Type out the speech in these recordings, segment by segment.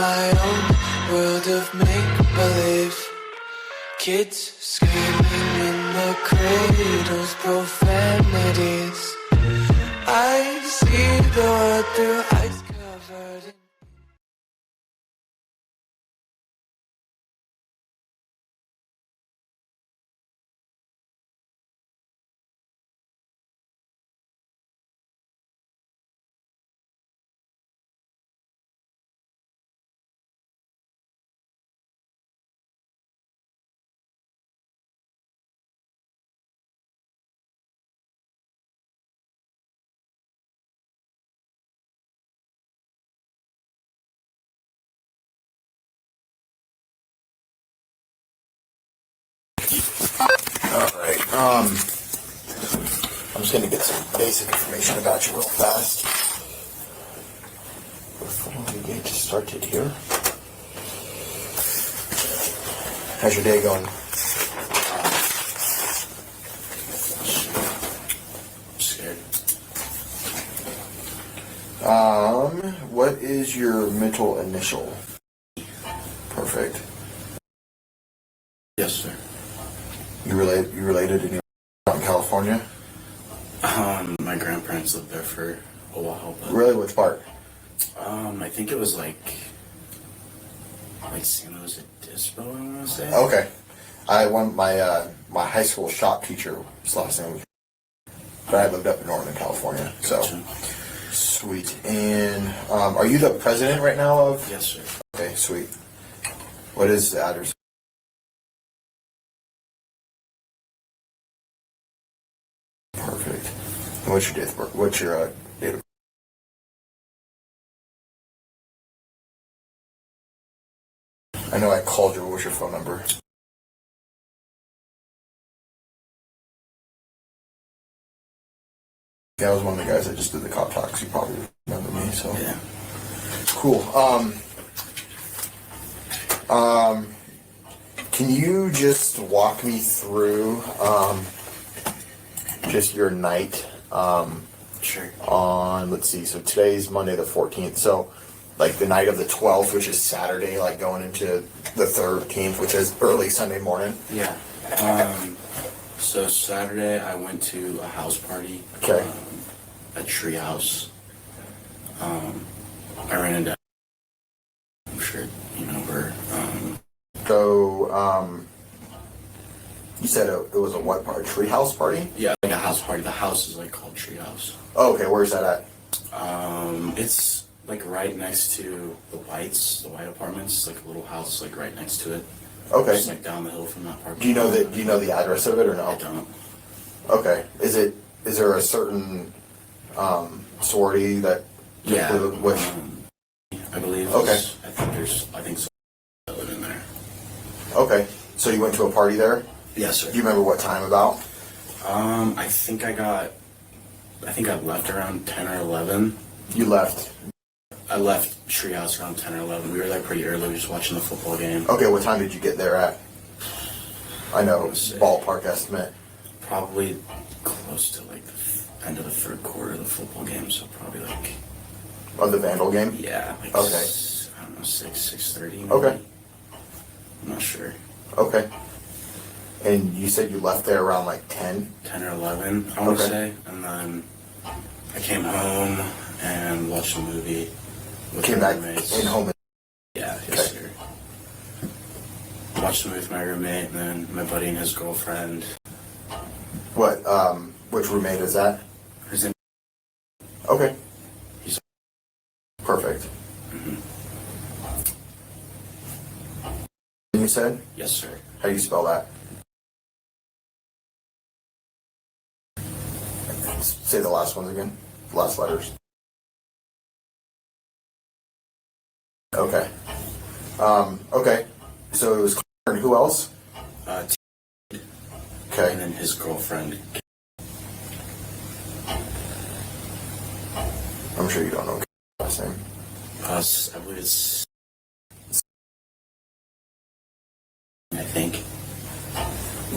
my own world of make-believe. Kids screaming in the cradles, profanities. I see the world through ice covered in... Alright, I'm just going to get some basic information about you real fast before we get started here. How's your day going? I'm scared. What is your mental initial? Perfect. Yes, sir. You related to out in California? My grandparents lived there for a while. But, really, which part? I think it was like San Luis Obispo, I want to say. Okay. My high school shop teacher was last name, but I lived up in Northern California. So Gotcha. Sweet. And are you the president right now of? Yes, sir. Okay, sweet. What is the address? Perfect. And what's your date of birth? What's your date of birth? I know I called you. What was your phone number? Yeah, I was one of the guys that just did the cop talks. You probably remember me, so. Yeah. Cool. Can you just walk me through just your night Sure. on, let's see, so today's Monday the 14th, so like the night of the 12th, which is Saturday, like going into the 13th, which is early Sunday morning? Yeah. So Saturday I went to a house party. Okay. A tree house. I ran into... I'm sure you know her. So, you said it was a what party? Tree house party? Yeah, like a house party. The house is like called Tree House. Oh, okay, where's that at? It's like right next to the white apartments. Like a little house, like right next to it. Okay. Just like down the hill from that park. Do you know the address of it or no? I don't. Okay. Is there a certain sorority that Yeah. which I believe. Okay. I think so. That live in there. Okay. So you went to a party there? Yes, sir. Do you remember what time about? I think I left around 10 or 11. You left. I left Treehouse around 10 or 11. We were there pretty early. We were just watching the football game. Okay, what time did you get there at? I know, ballpark estimate. Probably close to like the end of the third quarter of the football game. So probably like... Of the Vandal game? Yeah. Like Okay. I don't know, 6:30 maybe. Okay. I'm not sure. Okay. And you said you left there around like 10? 10 or 11, I want to Okay. say. And then I came home and watched a movie with Came my back roommates. in home. Yeah, yes, sir. Watched a movie with my roommate and then my buddy and his girlfriend. What, which roommate is that? His name. Okay. He's. Perfect. Mm-hmm. And you said? Yes, sir. How do you spell that? Say the last ones again. The last letters. Okay. Okay. So it was Claire and who else? Okay. And then his girlfriend. I'm sure you don't know last name. I believe it's. I think.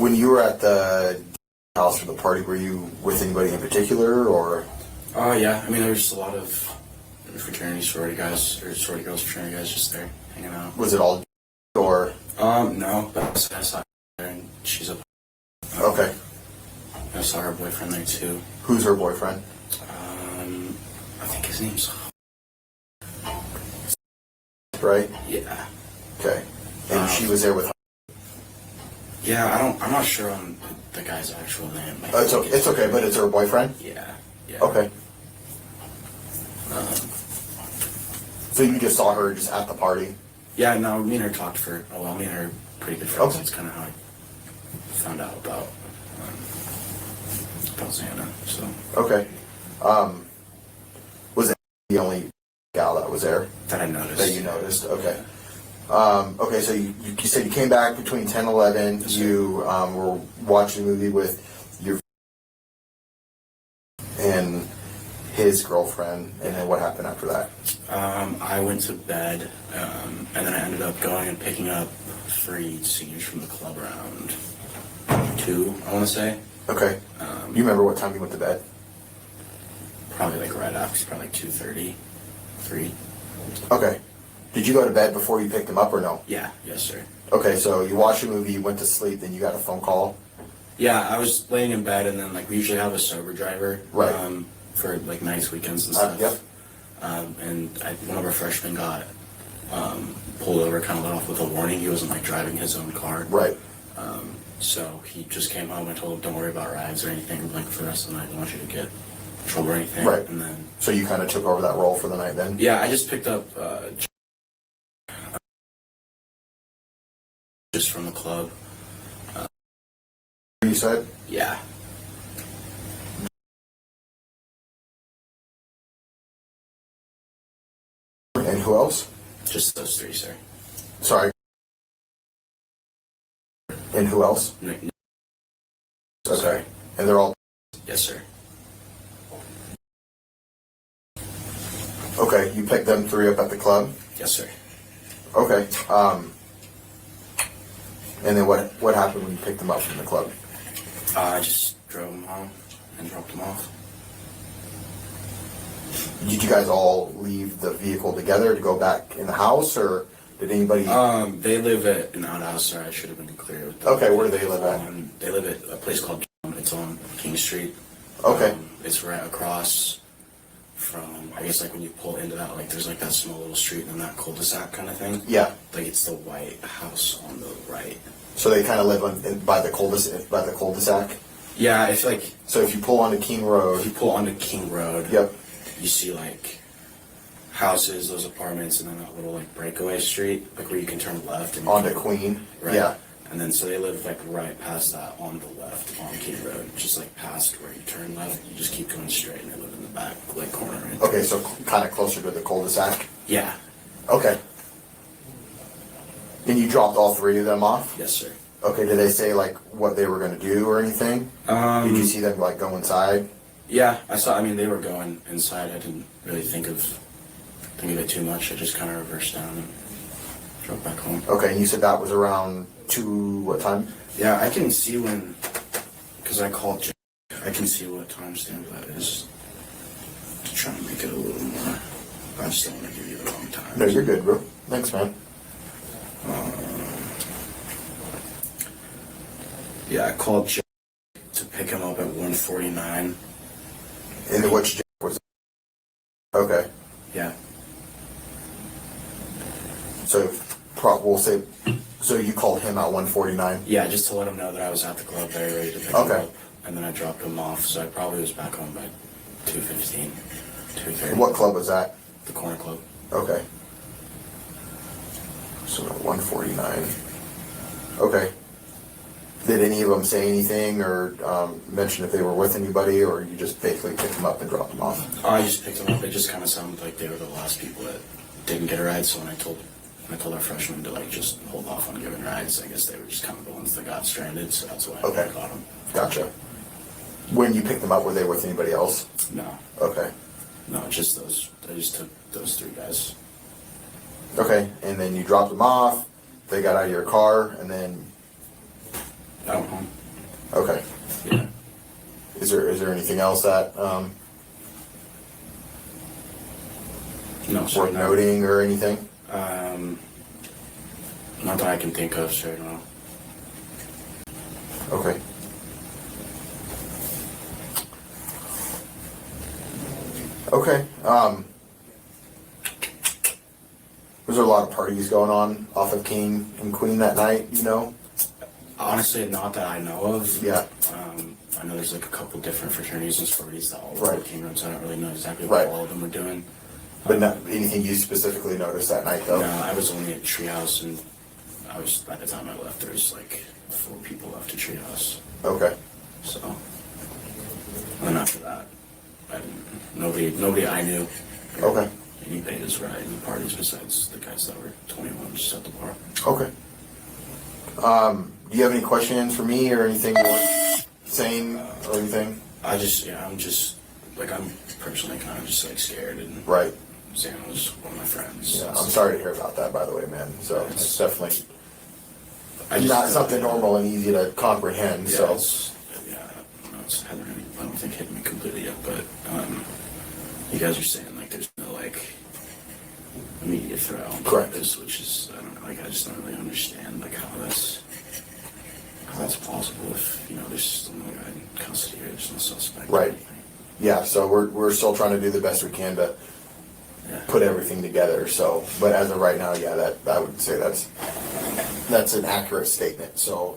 When you were at the house for the party, were you with anybody in particular, or? Oh yeah, I mean there was just a lot of fraternity sorority guys, or sorority girls, fraternity guys just there hanging out. Was it all or? No, but I saw her there and she's a. Okay. I saw her boyfriend there too. Who's her boyfriend? I think his name's. Right? Yeah. Okay. And she was there with her? Yeah, I'm not sure on the guy's actual name. It's okay. It's okay, but it's her boyfriend? Yeah. Yeah. Okay. So you just saw her just at the party? Yeah, no, me and her talked for a while. Me and her are pretty good friends. Okay. That's kind of how I found out about Xana. So. Okay. Was it the only gal that was there? That I noticed. That you noticed? Okay. Okay, so you said you came back between 10 and 11. Yes, you were watching a movie with your and his girlfriend, and then what happened after that? I went to bed, and then I ended up going and picking up 3 seniors from the club around 2, I want to say. Okay. You remember what time you went to bed? Probably like right after, probably like 2:30, 3. Okay. Did you go to bed before you picked him up or no? Yeah, yes, sir. Okay, so you watched a movie, you went to sleep, then you got a phone call? Yeah, I was laying in bed, and then like we usually have a sober driver, Right. For like nights, weekends, and stuff. Yep. And one of our freshmen got pulled over, kind of let off with a warning. He wasn't like driving his own car. Right. So he just came home. I told him, "Don't worry about rides or anything. Like for the rest of the night, I don't want you to get in trouble or anything." Right. And then. So you kind of took over that role for the night then? Yeah, I just picked up just from the club. You said? Yeah. And who else? Just those 3, sir. Sorry. And who else? No, Okay. sorry. And they're all... Yes, sir. Okay, you picked them 3 up at the club? Yes, sir. Okay. And then what happened when you picked them up from the club? I just drove them home and dropped them off. Did you guys all leave the vehicle together to go back in the house, or did anybody... They live at an outhouse, sir. I should have been clear with that. Okay, where do they live at? They live at a place called it's on King Street. Okay. It's right across from, I guess, like when you pull into that, like there's like that small little street and then that cul-de-sac kind of thing. Yeah. Like it's the white house on the right. So they kind of live by the cul-de-sac? Yeah, it's like... So if you pull onto King Road... If you pull onto King Road... Yep. You see like houses, those apartments, and then that little like breakaway street, like where you can turn left and Onto Queen? right? Yeah. And then so they live like right past that on the left on King Road, just like past where you turn left. You just keep going straight, and they live in the back like corner. Right there. Okay, so kind of closer to the cul-de-sac? Yeah. Okay. And you dropped all 3 of them off? Yes, sir. Okay, did they say like what they were going to do or anything? Did you see them like go inside? Yeah, I saw. I mean, they were going inside. I didn't really think of it too much. I just kind of reversed down and drove back home. Okay, and you said that was around 2, what time? Yeah, I can see when, because I called Jack. I can see what timestamp that is to try and make it a little more. I just don't want to give you the wrong time. No, you're good, bro. Thanks, man. Yeah, I called Jack to pick him up at 1:49. And then which was... Okay. Yeah. So, we'll say... So you called him at 1:49? Yeah, just to let him know that I was at the club very ready to pick him Okay. up. And then I dropped him off, so I probably was back home by 2:15, 2:30. What club was that? The corner club. Okay. So at 1:49. Okay. Did any of them say anything or mention if they were with anybody, or you just basically picked them up and dropped them off? I just picked them up. It just kind of sounded like they were the last people that didn't get a ride. So when I told our freshmen to like just hold off on giving rides, I guess they were just kind of the ones that got stranded. So that's why Okay. I got them. Gotcha. When you picked them up, were they with anybody else? No, Okay. no, just those. I just took those 3 guys. Okay, and then you dropped them off, they got out of your car, and then... I went home. Okay. Yeah. Is there anything else that No, sir, worth no. noting or anything? Not that I can think of, sir, no. Okay. Okay. Was there a lot of parties going on off of King and Queen that night, you know? Honestly, not that I know of. Yeah. I know there's like a couple different fraternities and sororities that all Right. work King Road, so I don't really know exactly what Right. all of them were doing. But not anything you specifically noticed that night, though? No, I was only at Treehouse, and by the time I left, there was like 4 people left at Treehouse. Okay. So, and then after that, nobody I knew. Okay. Anybody was at any parties besides the guys that were 21 just at the bar. Okay. Do you have any questions for me or anything you want saying or anything? I'm personally kind of just like scared, and Right. Xana was one of my friends. Yeah, I'm sorry to hear about that, by the way, man. So it's definitely I just- not something normal and easy to comprehend. Yeah, So it's hasn't really, I don't think hit me completely yet, but you guys are saying like there's no like immediate threat on Correct. campus, which is I don't know, like I just don't really understand like how that's possible if there's still no guy in custody or there's no suspect. or Right. anything. yeah, so we're still trying to do the best we can to Yeah. put everything together. So, but as of right now, yeah, that I would say that's an accurate statement. So,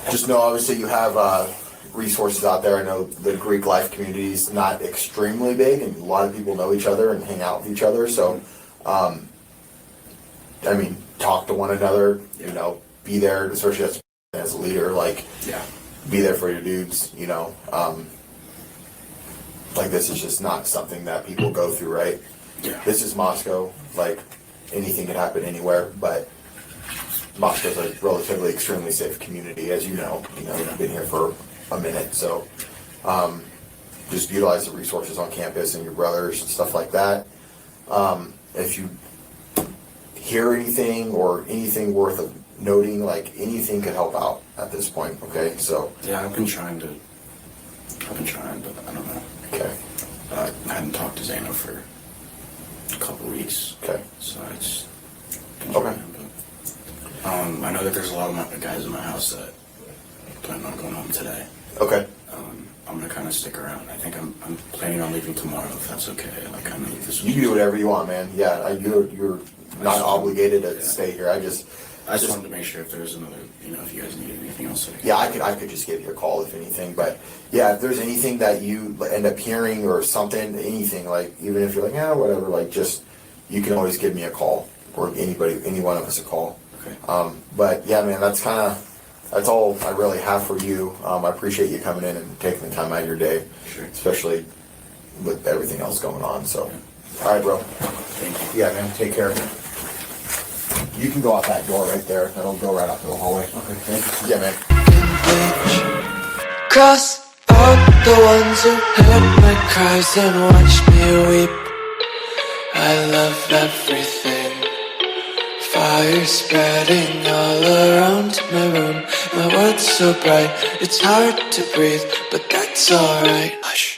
just know obviously you have resources out there. I know the Greek life community is not extremely big, and a lot of people know each other and hang out with each other. So, I mean, talk to one another. You know, be there, especially as a leader. Like, Yeah. be there for your dudes. You know. Like, this is just not something that people go through, right? Yeah. This is Moscow. Like, anything can happen anywhere, but Moscow's a relatively extremely safe community, as you know. You've been here for a minute, so just utilize the resources on campus and your brothers and stuff like that. If you hear anything or anything worth of noting, like anything could help out at this point. Okay, so Yeah, I've been trying, but I don't know. okay, I hadn't talked to Xana for a couple weeks. okay, So I just Okay. But, I know that there's a lot of my guys in my house that plan on going home today. okay. I'm gonna kind of stick around. I think I'm planning on leaving tomorrow if that's okay. Like kind of this You week. do whatever you want, man. Yeah, you're not obligated to Yeah. stay here. I just wanted to make sure if there's another, if you guys needed anything else. Yeah, I could just give you a call if anything, but yeah, if there's anything that you end up hearing or something, anything, like, even if you're like, yeah, whatever, like, just, you can always give me a call, or any one of us a call. Okay. But yeah, man, that's all I really have for you. I appreciate you coming in and taking the time out of your day, Sure. especially with everything else going on, so. All right, bro. Thank you. Yeah, man, take care. You can go out that door right there. That'll go right out to the hallway. Okay, thank you. Yeah, man. Cross out the ones who heard my cries and watched me weep. I love everything. Fire spreading all around my room. My world's so bright, it's hard to breathe, but that's alright. Hush.